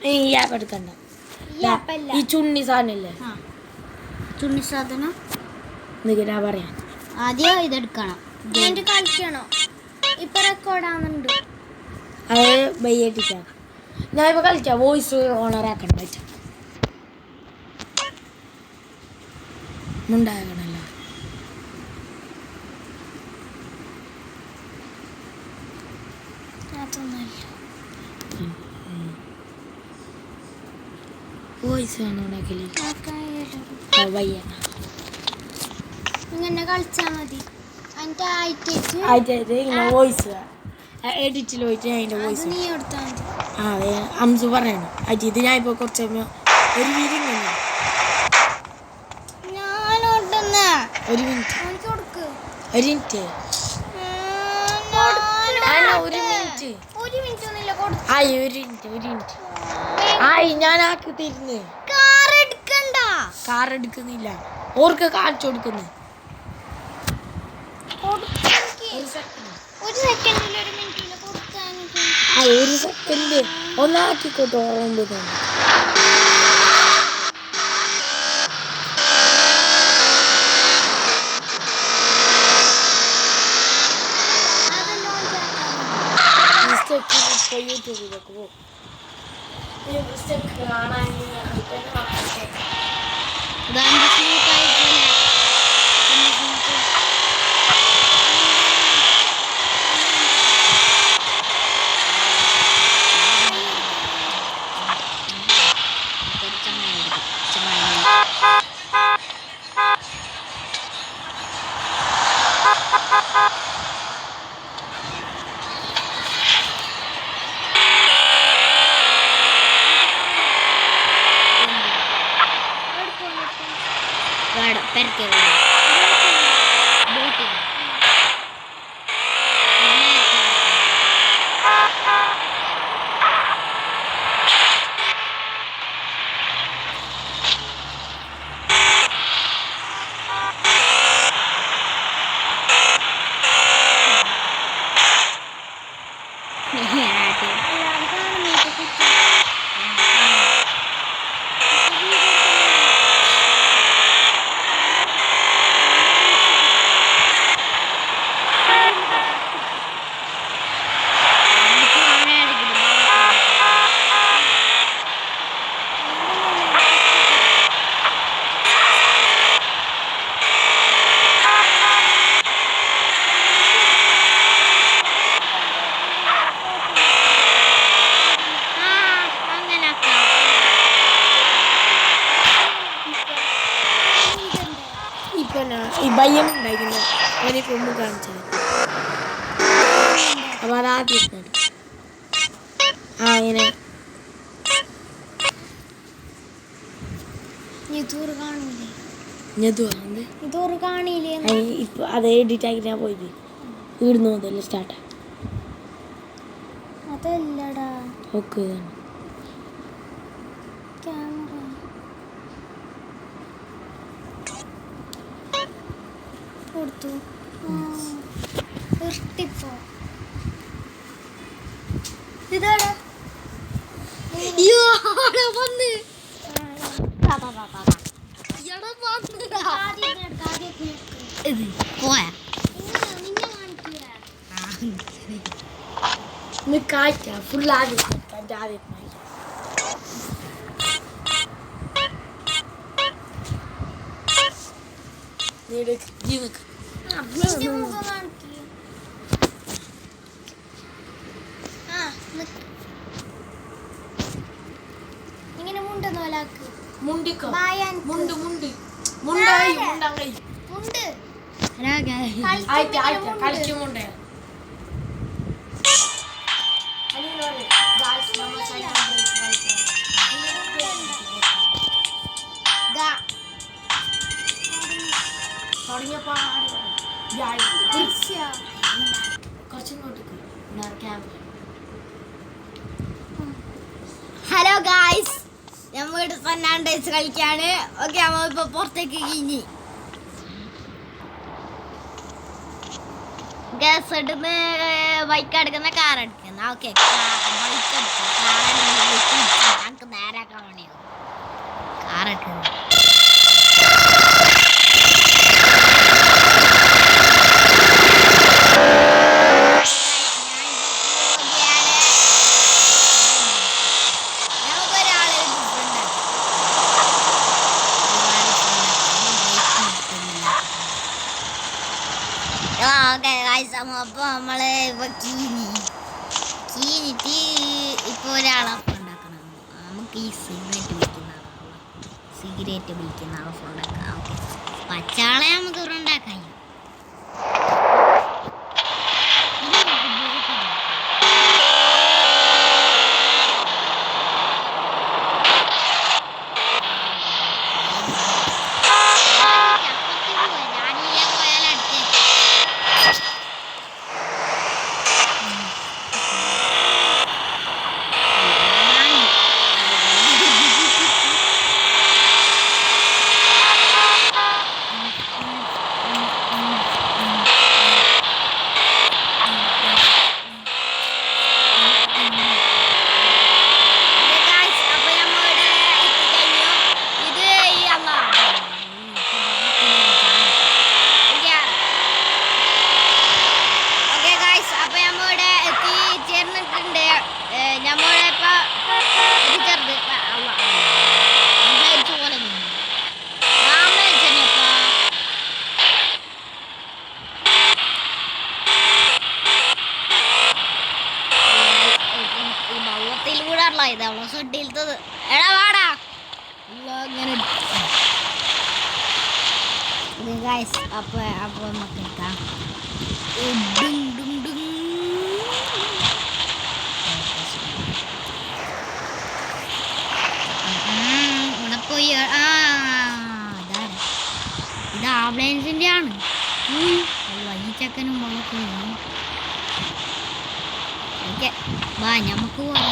ഈ ആപ്പ് എടുക്കണ്ട. ഈ ചുണ്ണി സാധനല്ലേ, ചുണ്ണി സാധനം ഞാൻ പറയാം. ആദ്യം ഇതെടുക്കണം. കളിക്കണോ? ഇപ്പൊ റെക്കോർഡാവുന്നുണ്ട്. അത് ബയ്യട്ടിക്കാം. ഞാൻ ഇപ്പൊ കളിക്കാം. വോയിസ് ഓണറാക്കണം. വെച്ചാ മുണ്ടാകണല്ലോ. വോയിസ് ഓണാക്കല് വയ്യ. ഇങ്ങനെ കളിച്ചാ മതി. ഇങ്ങനെ വോയിസ് എഡിറ്റിൽ പോയിട്ട് അതിൻ്റെ വോയിസ് നീ എടുത്താൽ മതി. അംസു പറയണം. ഇത് ഞാൻ ഇപ്പോൾ കുറച്ച് ഒരു വീഡിയോ ഒരു മിനിറ്റ് ആയി ഞാൻ ആക്കി തരുന്നു. കാർ എടുക്കുന്നില്ല, ഓർക്ക് കാണിച്ചു കൊടുക്കുന്നു. ഒരു സെക്കൻഡ് ഒന്നാക്കിക്കോട്ടോ. ഓർമ്മ യൂട്യൂബിലേക്ക് പോകും. ഈ ഭയം ഉണ്ടായിരുന്നു. അവനെ കൊമ്പ് കാണിച്ചത്. അപ്പൊ അതാദ്യം ഇങ്ങനെ ഇപ്പൊ അത് എഡിറ്റ് ആക്കി ഞാൻ പോയത് ഇടുന്നു മുതൽ സ്റ്റാർട്ട് അതല്ലടാ. ഓക്കെ കൊടുത്തു. ഇതാടാ കാറ്റ ഫുൾ ആദ്യം ഇങ്ങനെ മുണ്ടെന്ന് പോലാക്ക്. മുണ്ടിക്കോ മുണ്ട് മുണ്ട് കളിക്കുമുണ്ട്. ഹലോ ഗായ്സ്, നമ്മൾ ഫെർണാണ്ടസ് കളിക്കാണ്. ഓക്കെ, നമ്മൾ ഇപ്പൊ പുറത്തേക്ക് കഴിഞ്ഞ് ഗ്യാസ് എടുന്ന് ബൈക്ക് എടുക്കുന്ന കാർ എടുക്കുന്ന. ഓക്കെ, ബൈക്ക് എടുക്കുക, കാർ മാറിയിട്ടുണ്ട്. അപ്പൊ നമ്മള് ഇപ്പൊ കീഞ്ഞിട്ട് ഇപ്പൊ ഒരാളെ ഉണ്ടാക്കണം. നമുക്ക് ഈ സിഗരറ്റ് വിളിക്കുന്ന ആളെ ഉണ്ടാക്കാം. ഓക്കെ, പച്ചാളെ നമുക്ക് ഇവിടെ ഉണ്ടാക്കാം. അപ്പൊ നമുക്ക് ഇവിടെ പോയി. ഇത് ആംബുലൻസിന്റെ ആണ്. ഈ ചക്കനും മുളക്കും. ഓക്കെ, വാ നമുക്ക് പോവാം.